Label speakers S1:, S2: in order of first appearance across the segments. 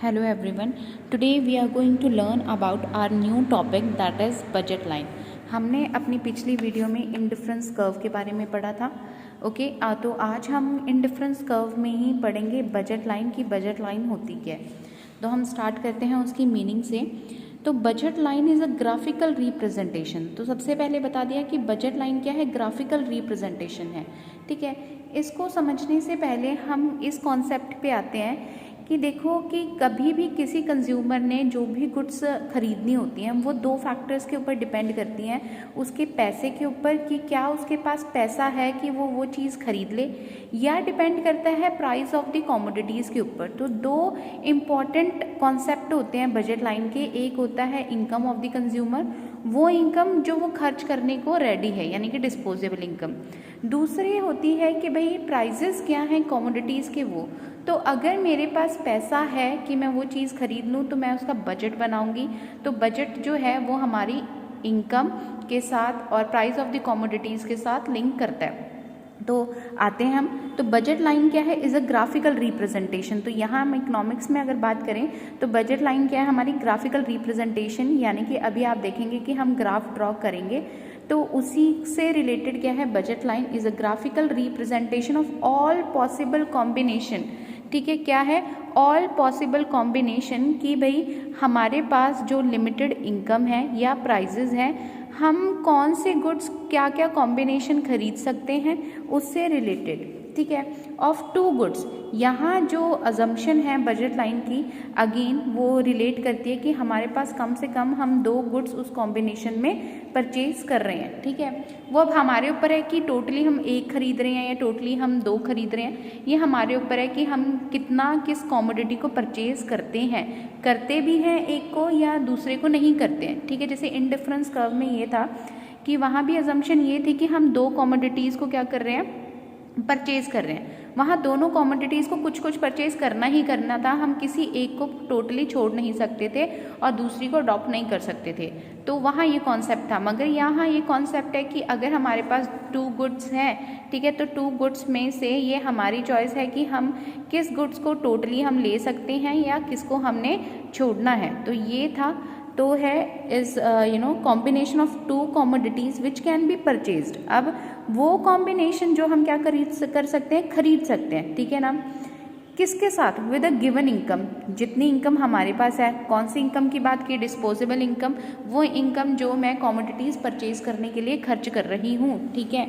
S1: Hello everyone. Today we are going to learn about our new topic that is budget line. हमने अपनी पिछली video में indifference curve के बारे में पढ़ा था. ओके तो आज हम इंडिफरेंस कर्व में ही पढ़ेंगे बजट लाइन की बजट लाइन होती क्या है. तो हम स्टार्ट करते हैं उसकी मीनिंग से. तो budget line is a graphical representation. तो सबसे पहले बता दिया कि बजट लाइन क्या है, ग्राफिकल रिप्रेजेंटेशन है. ठीक है, इसको समझने से पहले हम इस कॉन्सेप्ट पे आते हैं कि देखो कि कभी भी किसी कंज्यूमर ने जो भी गुड्स खरीदनी होती हैं वो दो फैक्टर्स के ऊपर डिपेंड करती हैं. उसके पैसे के ऊपर कि क्या उसके पास पैसा है कि वो चीज़ खरीद ले, या डिपेंड करता है प्राइस ऑफ द कमोडिटीज़ के ऊपर. तो दो इम्पॉर्टेंट कॉन्सेप्ट होते हैं बजट लाइन के. एक होता है इनकम ऑफ द कंज्यूमर, वो इनकम जो वो खर्च करने को रेडी है यानी कि डिस्पोजेबल इनकम. दूसरी होती है कि भाई प्राइजेस क्या हैं कमोडिटीज़ के वो. तो अगर मेरे पास पैसा है कि मैं वो चीज़ खरीद लूँ तो मैं उसका बजट बनाऊँगी. तो बजट जो है वो हमारी इनकम के साथ और प्राइस ऑफ द कमोडिटीज़ के साथ लिंक करता है. तो आते हैं हम. तो बजट लाइन क्या है, इज़ अ ग्राफिकल रिप्रेजेंटेशन. तो यहाँ हम इकोनॉमिक्स में अगर बात करें तो बजट लाइन क्या है, हमारी ग्राफिकल रिप्रेजेंटेशन. यानी कि अभी आप देखेंगे कि हम ग्राफ ड्रॉ करेंगे तो उसी से रिलेटेड क्या है, budget line is a graphical representation of all possible combination. ठीक है, क्या है, ऑल पॉसिबल कॉम्बिनेशन कि भाई हमारे पास जो लिमिटेड इनकम है या प्राइजेज हैं, हम कौन से गुड्स क्या क्या कॉम्बिनेशन खरीद सकते हैं उससे रिलेटेड. ठीक है, ऑफ टू गुड्स. यहाँ जो अजम्पशन है बजट लाइन की अगेन वो रिलेट करती है कि हमारे पास कम से कम हम दो गुड्स उस कॉम्बिनेशन में परचेज कर रहे हैं. ठीक है, वो अब हमारे ऊपर है कि टोटली हम एक खरीद रहे हैं या टोटली हम दो खरीद रहे हैं. ये हमारे ऊपर है कि हम कितना किस कॉमोडिटी को परचेज करते भी हैं एक को या दूसरे को नहीं करते हैं. ठीक है, जैसे इंडिफरेंस कर्व में ये था कि वहाँ भी अजम्पशन ये थी कि हम दो कॉमोडिटीज़ को क्या कर रहे हैं, परचेज कर रहे हैं. वहाँ दोनों कॉमोडिटीज़ को कुछ कुछ परचेज करना ही करना था. हम किसी एक को टोटली छोड़ नहीं सकते थे और दूसरी को अडॉप्ट नहीं कर सकते थे. तो वहाँ ये कॉन्सेप्ट था. मगर यहाँ ये कॉन्सेप्ट है कि अगर हमारे पास टू गुड्स हैं, ठीक है, तो टू गुड्स में से ये हमारी चॉइस है कि हम किस गुड्स को टोटली हम ले सकते हैं या किसको हमने छोड़ना है. तो ये था. तो है is combination of two commodities which can be purchased. अब वो कॉम्बिनेशन जो हम क्या कर सकते हैं, खरीद सकते हैं. ठीक है ना, किसके साथ, विद अ गिवन इनकम. जितनी इनकम हमारे पास है, कौन सी इनकम की बात की, डिस्पोजेबल इनकम, वो इनकम जो मैं कॉमोडिटीज़ परचेज करने के लिए खर्च कर रही हूँ. ठीक है,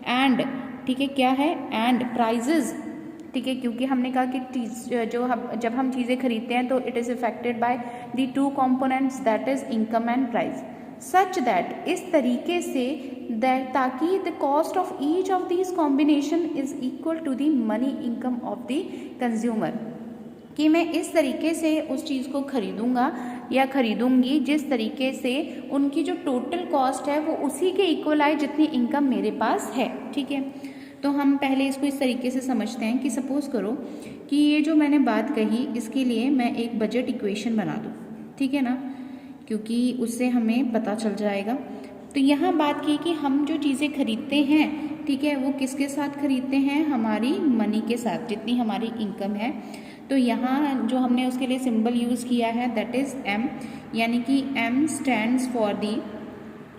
S1: एंड ठीक है क्या है, एंड प्राइजेज. ठीक है, क्योंकि हमने कहा कि जब हम चीज़ें खरीदते हैं तो it is effected by the two components that is income and price. Such that, इस तरीके से दैट ताकि the cost of each of these combination is equal to the money income of the consumer. कि मैं इस तरीके से उस चीज़ को खरीदूंगा या खरीदूंगी जिस तरीके से उनकी जो टोटल कॉस्ट है वो उसी के इक्वल आए जितनी इनकम मेरे पास है. ठीक है, तो हम पहले इसको इस तरीके से समझते हैं कि सपोज़ करो कि ये जो मैंने बात कही इसके लिए मैं एक बजट इक्वेशन बना दूँ. ठीक है ना, क्योंकि उससे हमें पता चल जाएगा. तो यहाँ बात की कि हम जो चीज़ें खरीदते हैं, ठीक है, वो किसके साथ खरीदते हैं, हमारी मनी के साथ, जितनी हमारी इनकम है. तो यहाँ जो हमने उसके लिए सिंबल यूज़ किया है दैट इज़ एम. यानी कि M stands for the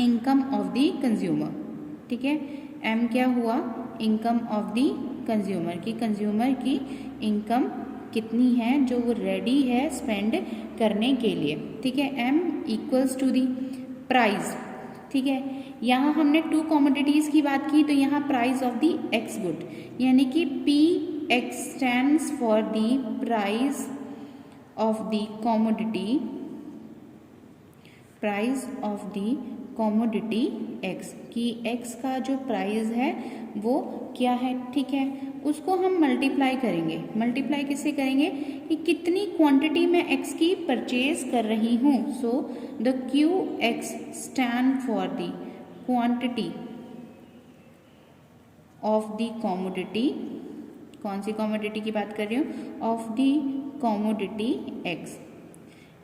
S1: income of the consumer. ठीक है, एम क्या हुआ, इनकम ऑफ द कंज्यूमर, की कंज्यूमर की इनकम कितनी है जो वो रेडी है स्पेंड करने के लिए. ठीक है, M equals to the price. ठीक है, यहाँ हमने टू कॉमोडिटीज़ की बात की तो यहाँ price of the x good, यानी कि P x stands for the price of the commodity, price of the commodity x, की एक्स का जो प्राइस है वो क्या है. ठीक है, उसको हम मल्टीप्लाई करेंगे. मल्टीप्लाई किससे करेंगे, कि कितनी क्वांटिटी मैं एक्स की परचेज कर रही हूँ. So the Q x stand for the quantity of the commodity. कौन सी कॉमोडिटी की बात कर रही हूँ, of the commodity x.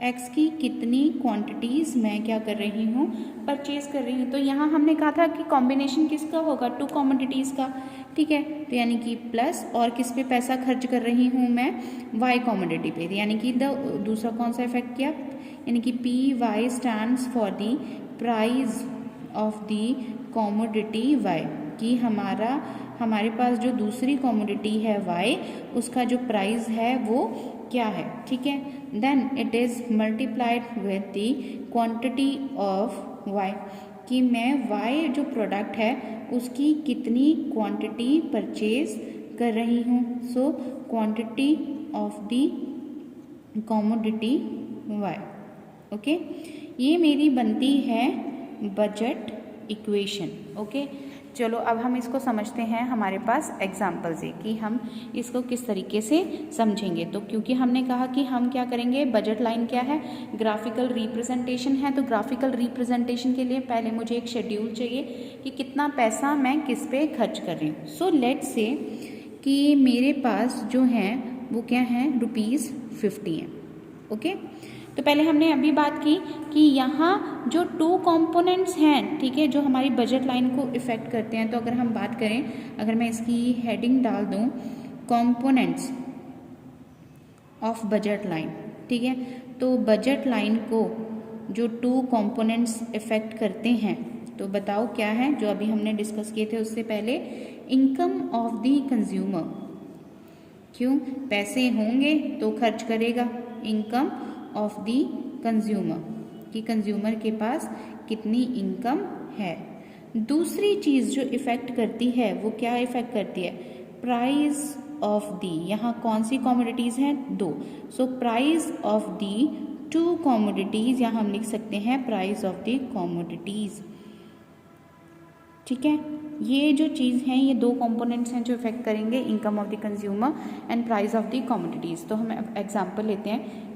S1: X की कितनी क्वांटिटीज़ मैं क्या कर रही हूँ, परचेज कर रही हूँ. तो यहाँ हमने कहा था कि कॉम्बिनेशन किसका होगा, टू कॉमोडिटीज़ का. ठीक है। तो यानी कि प्लस, और किस पे पैसा खर्च कर रही हूँ मैं, वाई कॉमोडिटी पे, यानी कि दूसरा कौन सा इफेक्ट किया, यानी कि P Y stands for the price of the commodity Y, कि हमारे पास जो दूसरी कॉमोडिटी है वाई, उसका जो प्राइस है वो क्या है, ठीक है। Then it is multiplied with the quantity of Y, कि मैं वाई जो प्रोडक्ट है उसकी कितनी क्वांटिटी परचेज कर रही हूँ। So quantity of the commodity Y, okay. ये मेरी बनती है बजट इक्वेशन, ओके। चलो अब हम इसको समझते हैं, हमारे पास एग्जाम्पल से कि हम इसको किस तरीके से समझेंगे। तो क्योंकि हमने कहा कि हम क्या करेंगे, बजट लाइन क्या है, ग्राफिकल रिप्रेजेंटेशन है, तो ग्राफिकल रिप्रेजेंटेशन के लिए पहले मुझे एक शेड्यूल चाहिए कि कितना पैसा मैं किस पे खर्च कर रही हूँ। सो लेट्स से कि मेरे पास जो है वो क्या है, ₹50 है, ओके। तो पहले हमने अभी बात की कि यहाँ जो 2 कंपोनेंट्स हैं, ठीक है, जो हमारी बजट लाइन को इफ़ेक्ट करते हैं। तो अगर हम बात करें, अगर मैं इसकी हेडिंग डाल दूँ कंपोनेंट्स ऑफ बजट लाइन, ठीक है, तो बजट लाइन को जो 2 कंपोनेंट्स इफ़ेक्ट करते हैं, तो बताओ क्या है, जो अभी हमने डिस्कस किए थे उससे पहले, इनकम ऑफ द कंज्यूमर। क्यों, पैसे होंगे तो खर्च करेगा, इनकम ऑफ दी कंज्यूमर, कि कंज्यूमर के पास कितनी इनकम है। दूसरी चीज़ जो इफ़ेक्ट करती है वो क्या इफ़ेक्ट करती है, प्राइस ऑफ दी, यहाँ कौन सी कॉमोडिटीज़ हैं, 2। So price of the 2 commodities, यहाँ हम लिख सकते हैं प्राइस ऑफ दी कॉमोडिटीज़, ठीक है। ये जो चीज़ हैं, ये 2 कंपोनेंट्स हैं जो इफेक्ट करेंगे income of the consumer and price of the commodities. तो हम एग्जांपल लेते हैं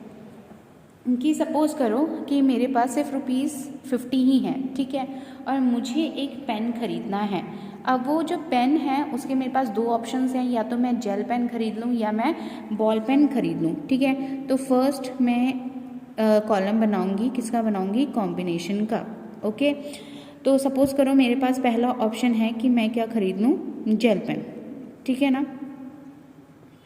S1: कि सपोज करो कि मेरे पास सिर्फ ₹50 ही हैं, ठीक है, और मुझे एक पेन खरीदना है। अब वो जो पेन है उसके मेरे पास 2 ऑप्शंस हैं, या तो मैं जेल पेन खरीद लूँ या मैं बॉल पेन खरीद लूँ, ठीक है। तो फर्स्ट मैं कॉलम बनाऊँगी, किसका बनाऊँगी, कॉम्बिनेशन का, ओके। तो सपोज करो मेरे पास पहला ऑप्शन है कि मैं क्या खरीद लूँ, जेल पेन, ठीक है ना,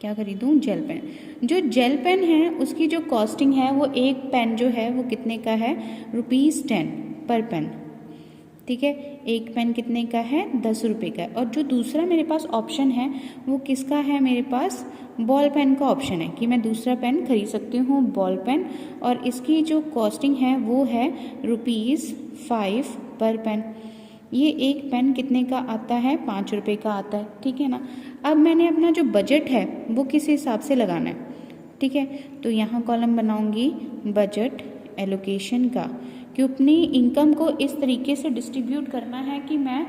S1: क्या खरीदूँ, जेल पेन। जो जेल पेन है उसकी जो कॉस्टिंग है वो एक पेन जो है वो कितने का है, ₹10 पर पेन, ठीक है। एक पेन कितने का है, ₹10 का है। और जो दूसरा मेरे पास ऑप्शन है वो किसका है, मेरे पास बॉल पेन का ऑप्शन है कि मैं दूसरा पेन खरीद सकती हूँ, बॉल पेन, और इसकी जो कॉस्टिंग है वो है ₹5 पर पेन। ये एक पेन कितने का आता है, ₹5 का आता है, ठीक है ना। अब मैंने अपना जो बजट है वो किस हिसाब से लगाना है, ठीक है। तो यहाँ कॉलम बनाऊंगी बजट एलोकेशन का, कि अपनी इनकम को इस तरीके से डिस्ट्रीब्यूट करना है कि मैं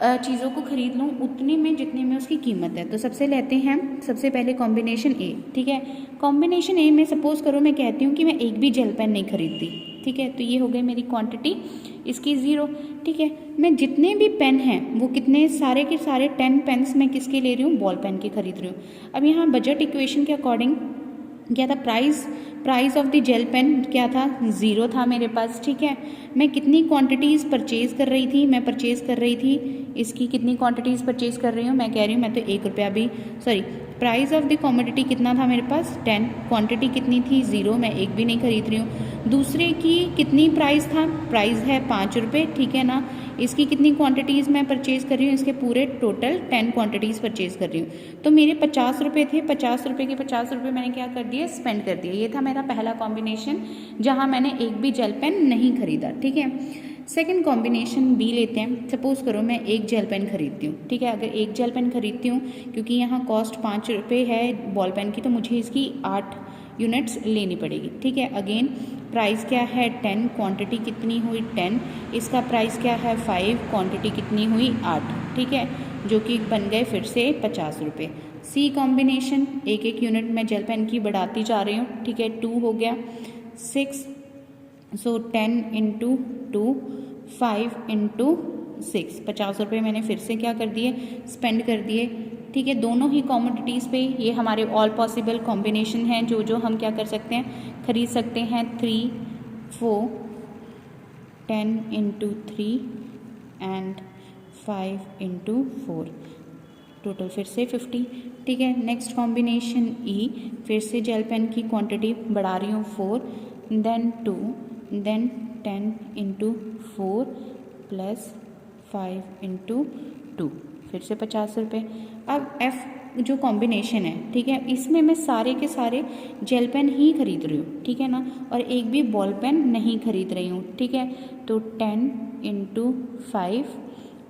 S1: चीज़ों को खरीद लूँ उतने में जितने में उसकी कीमत है। तो सबसे लेते हैं, सबसे पहले कॉम्बिनेशन ए, ठीक है। कॉम्बिनेशन ए में सपोज करो मैं कहती हूँ कि मैं एक भी जेल पेन नहीं खरीदती, ठीक है। तो ये हो गई मेरी क्वांटिटी, इसकी 0, ठीक है। मैं जितने भी पेन हैं वो कितने, सारे के सारे 10 पेन्स मैं किसके ले रही हूँ, बॉल पेन के खरीद रही हूँ। अब यहाँ बजट इक्वेशन के अकॉर्डिंग क्या था, price of the gel pen क्या था, 0 था मेरे पास, ठीक है। मैं कितनी क्वांटिटीज़ परचेज कर रही थी, मैं परचेज कर रही थी, इसकी कितनी क्वांटिटीज़ परचेज कर रही हूँ, मैं कह रही हूँ मैं तो ₹1 भी, sorry, price of the commodity कितना था मेरे पास, 10, क्वांटिटी कितनी थी, 0, मैं एक भी नहीं खरीद रही हूँ। दूसरे की कितनी प्राइस था, प्राइस है ₹5, ठीक है ना। इसकी कितनी क्वांटिटीज़ मैं परचेज़ कर रही हूँ, इसके पूरे टोटल 10 क्वांटिटीज़ परचेज़ कर रही हूँ। तो मेरे ₹50 थे, ₹50 के ₹50 मैंने क्या कर दिए, स्पेंड कर दिए। ये था मेरा पहला कॉम्बिनेशन जहाँ मैंने एक भी जेल पेन नहीं खरीदा, ठीक है। सेकंड कॉम्बिनेशन बी लेते हैं। सपोज करो मैं एक जेल पेन खरीदती हूँ, ठीक है। अगर एक जेल पेन खरीदती हूँ, क्योंकि यहाँ कॉस्ट ₹5 है बॉल पेन की, तो मुझे इसकी 8 यूनिट्स लेनी पड़ेगी, ठीक है। अगेन प्राइस क्या है, 10, क्वांटिटी कितनी हुई, 10, इसका प्राइस क्या है, 5, क्वांटिटी कितनी हुई, 8, ठीक है, जो कि बन गए फिर से ₹50। सी कॉम्बिनेशन, एक एक यूनिट मैं जेल पेन की बढ़ाती जा रही हूँ, ठीक है। 2 हो गया, 6, सो 10 × 2, 5 × 6, ₹50 मैंने फिर से क्या कर दिए, स्पेंड कर दिए, ठीक है। दोनों ही कॉमोडिटीज़ पे ये हमारे ऑल पॉसिबल कॉम्बिनेशन हैं जो हम क्या कर सकते हैं, खरीद सकते हैं। 3, 4, 10 × 3 एंड 5 × 4, टोटल फिर से 50, ठीक है। नेक्स्ट कॉम्बिनेशन ई, फिर से जेल पेन की क्वांटिटी बढ़ा रही हूँ 4, then 2, then 10 into 4 plus 5 into 2, फिर से 50 रुपये। अब एफ जो कॉम्बिनेशन है, ठीक है, इसमें मैं सारे के सारे जेल पेन ही खरीद रही हूँ, ठीक है ना, और एक भी बॉल पेन नहीं खरीद रही हूँ, ठीक है। तो 10 इंटू 5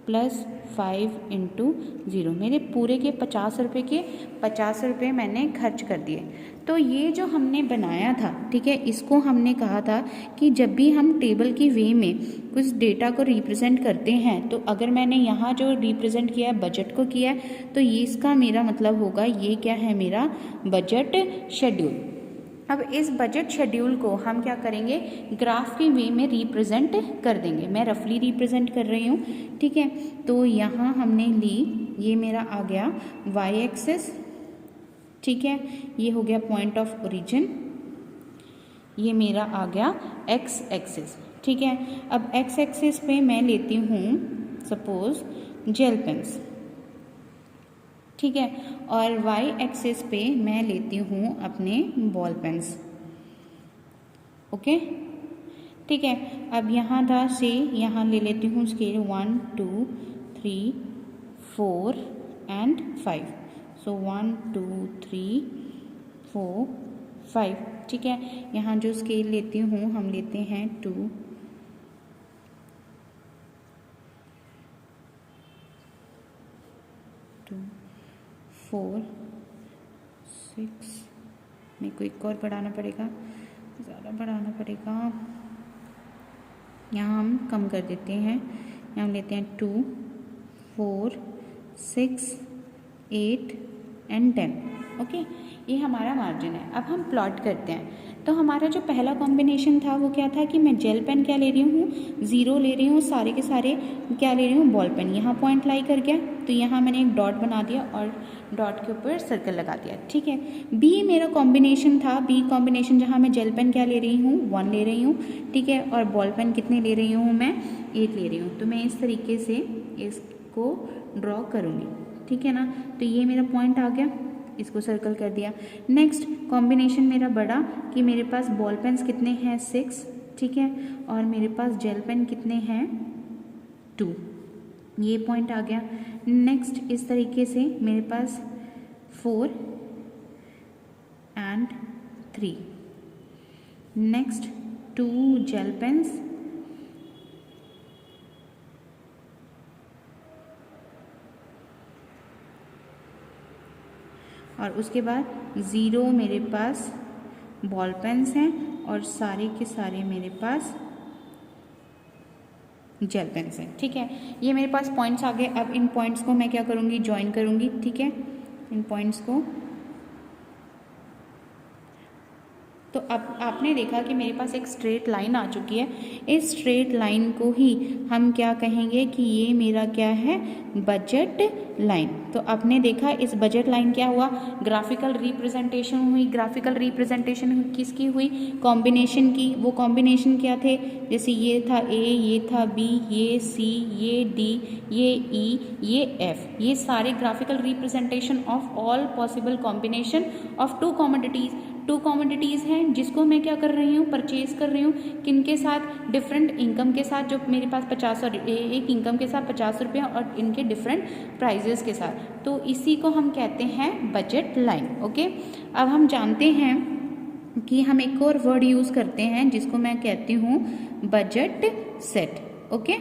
S1: प्लस 5 इंटू 0, मेरे पूरे के 50 रुपये के 50 रुपये मैंने खर्च कर दिए। तो ये जो हमने बनाया था, ठीक है, इसको हमने कहा था कि जब भी हम टेबल की वे में कुछ डेटा को रिप्रेजेंट करते हैं, तो अगर मैंने यहाँ जो रिप्रेजेंट किया है बजट को किया है, तो ये इसका मेरा मतलब होगा ये क्या है, मेरा बजट शेड्यूल। अब इस बजट शेड्यूल को हम क्या करेंगे, ग्राफ के वे में रिप्रेजेंट कर देंगे। मैं रफली रिप्रेजेंट कर रही हूँ, ठीक है। तो यहाँ हमने ली, ये मेरा आ गया वाई एक्सिस, ठीक है, ये हो गया पॉइंट ऑफ ओरिजिन, ये मेरा आ गया एक्स एक्सिस, ठीक है। अब एक्स एक्सिस पे मैं लेती हूँ सपोज जेल पेन्स, ठीक है, और वाई एक्सिस पे मैं लेती हूँ अपने बॉल पेन्स, ओके, ठीक है। अब यहाँ था से यहाँ ले लेती हूँ स्केल 1 2 3 4 एंड 5, सो 1 2 3 4 5, ठीक है। यहाँ जो स्केल लेती हूँ हम लेते हैं 2 4 6, मेरे को एक और बढ़ाना पड़ेगा, ज़्यादा बढ़ाना पड़ेगा, यहाँ हम कम कर देते हैं, यहाँ हम लेते हैं 2 4 6 8 एंड 10, ओके। ये हमारा मार्जिन है। अब हम प्लॉट करते हैं। तो हमारा जो पहला कॉम्बिनेशन था वो क्या था कि मैं जेल पेन क्या ले रही हूँ, 0 ले रही हूँ, सारे के सारे क्या ले रही हूँ, बॉल पेन। यहाँ पॉइंट लाई कर गया, तो यहाँ मैंने एक डॉट बना दिया और डॉट के ऊपर सर्कल लगा दिया, ठीक है। बी मेरा कॉम्बिनेशन था, बी कॉम्बिनेशन जहाँ मैं जेल पेन क्या ले रही हूँ, 1 ले रही हूँ, ठीक है, और बॉल पेन कितने ले रही हूँ मैं, 8 ले रही हूँ। तो मैं इस तरीके से इसको ड्रॉ करूँगी, ठीक है ना। तो ये मेरा पॉइंट आ गया, इसको सर्कल कर दिया। नेक्स्ट कॉम्बिनेशन मेरा बड़ा कि मेरे पास बॉल पेन्स कितने हैं, 6, ठीक है, और मेरे पास जेल पेन कितने हैं, 2, ये पॉइंट आ गया। नेक्स्ट इस तरीके से मेरे पास 4 एंड 3, नेक्स्ट 2 जेल पेन्स, और उसके बाद 0 मेरे पास बॉल पेन्स हैं और सारे के सारे मेरे पास जेल पेन्स हैं, ठीक है। ये मेरे पास पॉइंट्स आ गए। अब इन पॉइंट्स को मैं क्या करूँगी, ज्वाइन करूँगी, ठीक है, इन पॉइंट्स को। तो अब आपने देखा कि मेरे पास एक स्ट्रेट लाइन आ चुकी है। इस स्ट्रेट लाइन को ही हम क्या कहेंगे कि ये मेरा क्या है, बजट लाइन। तो आपने देखा इस बजट लाइन क्या हुआ, ग्राफिकल रिप्रेजेंटेशन हुई। ग्राफिकल रिप्रेजेंटेशन किसकी हुई, कॉम्बिनेशन की। वो कॉम्बिनेशन क्या थे, जैसे ये था ए, ये था बी, ये सी, ये डी, ये ई, ये एफ। ये सारे graphical representation of all possible combination of two commodities हैं, जिसको मैं क्या कर रही हूँ, परचेज कर रही हूँ। किनके साथ, डिफरेंट इनकम के साथ, जो मेरे पास 50 और एक इनकम के साथ 50 रुपये और इनके डिफरेंट प्राइजेस के साथ। तो इसी को हम कहते हैं बजट लाइन, ओके। अब हम जानते हैं कि हम एक और वर्ड यूज़ करते हैं जिसको मैं कहती हूँ बजट सेट, ओके।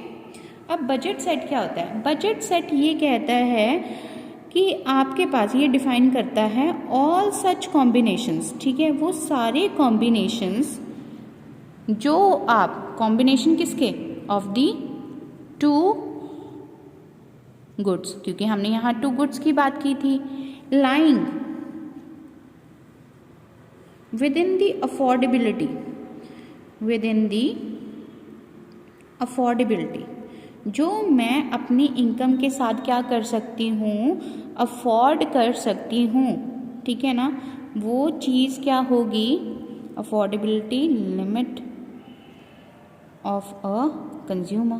S1: अब बजट सेट क्या होता है, बजट सेट ये कहता है कि आपके पास, ये डिफाइन करता है ऑल सच कॉम्बिनेशंस, ठीक है, वो सारे कॉम्बिनेशंस जो आप, कॉम्बिनेशन किसके, ऑफ दी 2 गुड्स, क्योंकि हमने यहाँ 2 गुड्स की बात की थी, lying with in the affordability, with in the affordability, जो मैं अपनी इनकम के साथ क्या कर सकती हूँ, अफोर्ड कर सकती हूँ, ठीक है ना। वो चीज़ क्या होगी, affordability limit of a consumer,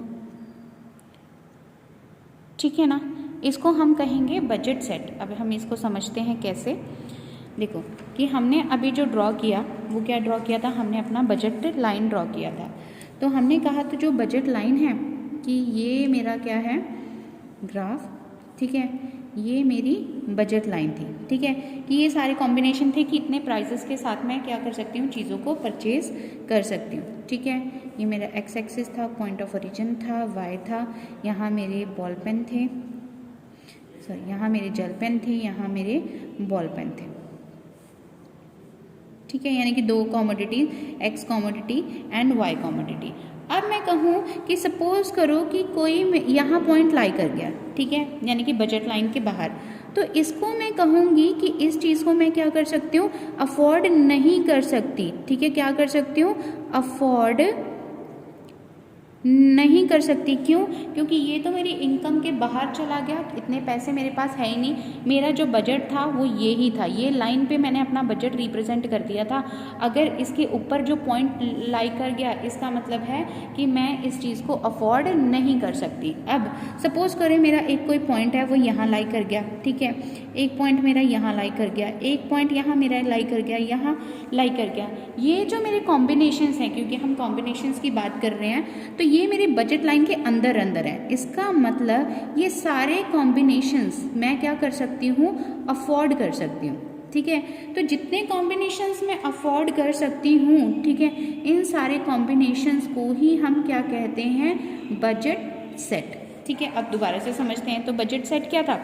S1: ठीक है ना। इसको हम कहेंगे बजट सेट। अब हम इसको समझते हैं कैसे। देखो कि हमने अभी जो ड्रॉ किया वो क्या ड्रॉ किया था, हमने अपना बजट लाइन ड्रॉ किया था। तो हमने कहा तो जो बजट लाइन है कि ये मेरा क्या है ग्राफ, ठीक है, ये मेरी बजट लाइन थी, ठीक है, कि ये सारे कॉम्बिनेशन थे कि इतने प्राइसेस के साथ मैं क्या कर सकती हूँ, चीज़ों को परचेज कर सकती हूँ, ठीक है। ये मेरा एक्स एक्सिस था, पॉइंट ऑफ ओरिजिन था, वाई था, यहाँ मेरे बॉल पेन थे, सॉरी यहाँ मेरे जेल पेन थे, यहाँ मेरे बॉल पेन थे, ठीक है, यानी कि दो commodity, X commodity and Y commodity. अब मैं कहूँ कि सपोज करो कि कोई यहाँ पॉइंट लाई कर गया, ठीक है, यानी कि बजट लाइन के बाहर, तो इसको मैं कहूँगी कि इस चीज़ को मैं क्या कर सकती हूँ, अफोर्ड नहीं कर सकती, ठीक है, क्या कर सकती हूँ, अफोर्ड नहीं कर सकती। क्यों? क्योंकि ये तो मेरी इनकम के बाहर चला गया, इतने पैसे मेरे पास है ही नहीं, मेरा जो बजट था वो ये ही था, ये लाइन पे मैंने अपना बजट रिप्रेजेंट कर दिया था। अगर इसके ऊपर जो पॉइंट लाई कर गया, इसका मतलब है कि मैं इस चीज़ को अफोर्ड नहीं कर सकती। अब सपोज करें मेरा एक कोई पॉइंट है वो यहाँ लाई कर गया, ठीक है, एक पॉइंट मेरा यहाँ लाई कर गया, एक पॉइंट यहाँ मेरा लाई कर गया, यहाँ लाई कर गया, ये जो मेरे कॉम्बिनेशंस हैं, क्योंकि हम कॉम्बिनेशंस की बात कर रहे हैं, तो ये मेरी बजट लाइन के अंदर अंदर है। इसका मतलब ये सारे कॉम्बिनेशंस मैं क्या कर सकती हूँ, अफोर्ड कर सकती हूँ, ठीक है। तो जितने कॉम्बिनेशंस मैं अफोर्ड कर सकती हूँ, ठीक है, इन सारे कॉम्बिनेशंस को ही हम क्या कहते हैं, बजट सेट, ठीक है। अब दोबारा से समझते हैं। तो बजट सेट क्या था,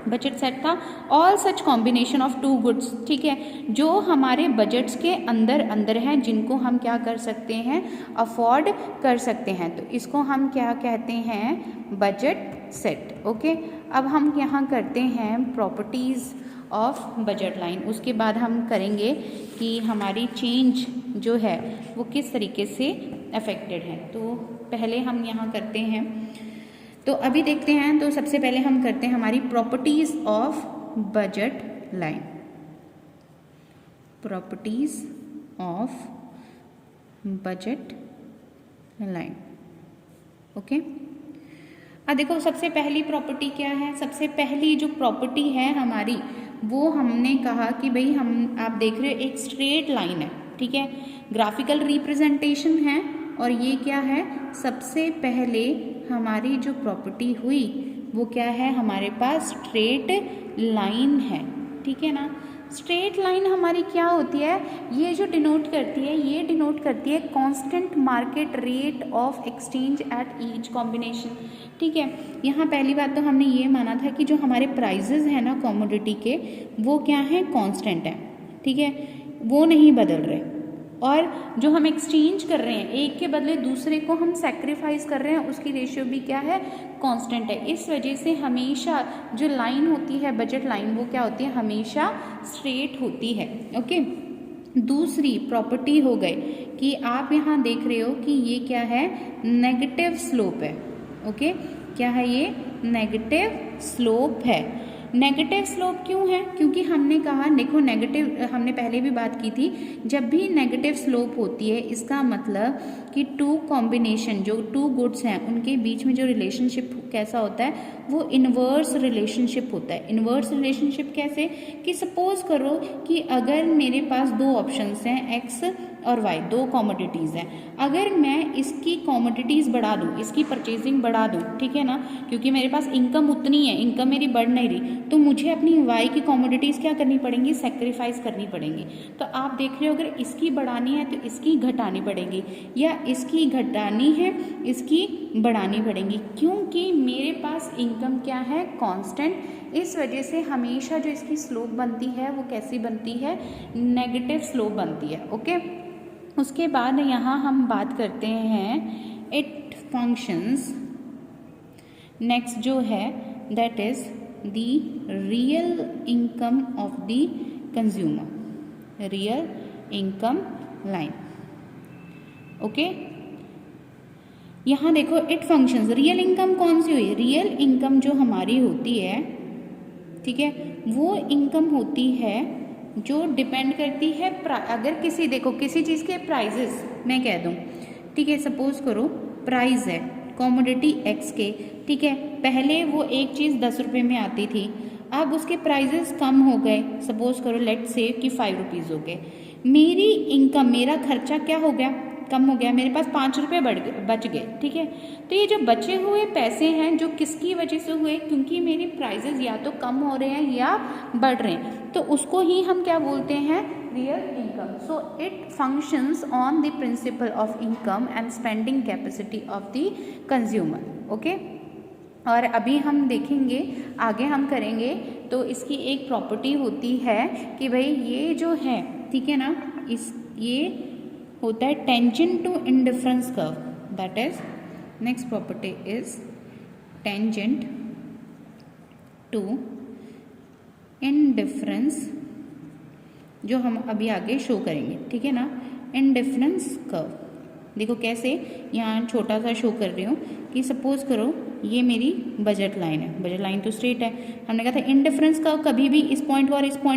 S1: बजट सेट था all such combination of two goods, ठीक है, जो हमारे बजट्स के अंदर अंदर हैं, जिनको हम क्या कर सकते हैं, अफोर्ड कर सकते हैं, तो इसको हम क्या कहते हैं, बजट सेट। ओके, अब हम यहाँ करते हैं प्रॉपर्टीज़ ऑफ बजट लाइन, उसके बाद हम करेंगे कि हमारी चेंज जो है वो किस तरीके से अफेक्टेड है। तो पहले हम यहाँ करते हैं, तो अभी देखते हैं। तो सबसे पहले हम करते हैं हमारी properties of budget line, properties of budget line. Okay, अब देखो सबसे पहली प्रॉपर्टी क्या है, सबसे पहली जो प्रॉपर्टी है हमारी, वो हमने कहा कि भाई हम, आप देख रहे हो एक स्ट्रेट लाइन है, ठीक है, ग्राफिकल रिप्रेजेंटेशन है, और ये क्या है, सबसे पहले हमारी जो प्रॉपर्टी हुई वो क्या है, हमारे पास स्ट्रेट लाइन है, ठीक है ना। स्ट्रेट लाइन हमारी क्या होती है, ये जो डिनोट करती है, ये डिनोट करती है constant market rate of exchange at each combination, ठीक है। यहाँ पहली बात तो हमने ये माना था कि जो हमारे प्राइजेज हैं ना कॉमोडिटी के, वो क्या हैं, कांस्टेंट है, ठीक है, वो नहीं बदल रहे, और जो हम एक्सचेंज कर रहे हैं, एक के बदले दूसरे को हम सेक्रीफाइस कर रहे हैं, उसकी रेशियो भी क्या है, कांस्टेंट है। इस वजह से हमेशा जो लाइन होती है बजट लाइन, वो क्या होती है, हमेशा स्ट्रेट होती है। ओके, दूसरी प्रॉपर्टी हो गई कि आप यहाँ देख रहे हो कि ये क्या है, नेगेटिव स्लोप है। ओके, क्या है ये, नेगेटिव स्लोप है। नेगेटिव स्लोप क्यों है, क्योंकि हमने कहा, देखो नेगेटिव, हमने पहले भी बात की थी, जब भी नेगेटिव स्लोप होती है इसका मतलब कि टू कॉम्बिनेशन, जो टू गुड्स हैं उनके बीच में जो रिलेशनशिप कैसा होता है, वो इन्वर्स रिलेशनशिप होता है। इन्वर्स रिलेशनशिप कैसे, कि सपोज करो कि अगर मेरे पास दो ऑप्शंस हैं, एक्स और वाई, दो कॉमोडिटीज़ हैं, अगर मैं इसकी कॉमोडिटीज़ बढ़ा दूँ, इसकी परचेजिंग बढ़ा दूँ, ठीक है ना, क्योंकि मेरे पास इनकम उतनी है, इनकम मेरी बढ़ नहीं रही, तो मुझे अपनी वाई की कॉमोडिटीज़ क्या करनी पड़ेंगी, सेक्रीफाइस करनी पड़ेंगी। तो आप देख रहे हो, अगर इसकी बढ़ानी है तो इसकी घटानी पड़ेगी, या इसकी घटानी है इसकी बढ़ानी पड़ेगी, क्योंकि मेरे पास इनकम क्या है, कांस्टेंट। इस वजह से हमेशा जो इसकी स्लोप बनती है वो कैसी बनती है, नेगेटिव स्लोप बनती है। ओके, उसके बाद यहाँ हम बात करते हैं इट फंक्शंस, नेक्स्ट जो है that is the real income of the consumer, real income line. Okay, यहाँ देखो इट फंक्शंस, रियल इनकम कौन सी हुई, रियल इनकम जो हमारी होती है, ठीक है, वो इनकम होती है जो डिपेंड करती है, अगर किसी, देखो किसी चीज़ के प्राइजेस मैं कह दूँ, ठीक है, सपोज करो प्राइस है, कॉमोडिटी एक्स के, ठीक है, पहले वो एक चीज़ 10 रुपये में आती थी, अब उसके प्राइजेस कम हो गए, सपोज करो लेट से कि 5 रुपीज़ हो गए, मेरी इनकम, मेरा खर्चा क्या हो गया, कम हो गया, मेरे पास 5 रुपये बच गए, ठीक है। तो ये जो बचे हुए पैसे हैं जो किसकी वजह से हुए, क्योंकि मेरे प्राइजेस या तो कम हो रहे हैं या बढ़ रहे हैं, तो उसको ही हम क्या बोलते हैं, real income. So it functions on the principle of income and spending capacity of the consumer, okay. और अभी हम देखेंगे, आगे हम करेंगे, तो इसकी एक प्रॉपर्टी होती है कि भाई ये जो है, ठीक है ना, ये होता है tangent to indifference curve, that is next property is tangent to indifference, जो हम अभी आगे शो करेंगे, ठीक है ना, इंडिफरेंस कर्व। देखो कैसे, यहाँ छोटा सा शो कर रही हूँ कि सपोज करो ये मेरी बजट लाइन है, बजट लाइन तो स्ट्रेट है, हमने कहा था इंडिफरेंस कर्व कभी भी इस पॉइंट और इस पॉइंट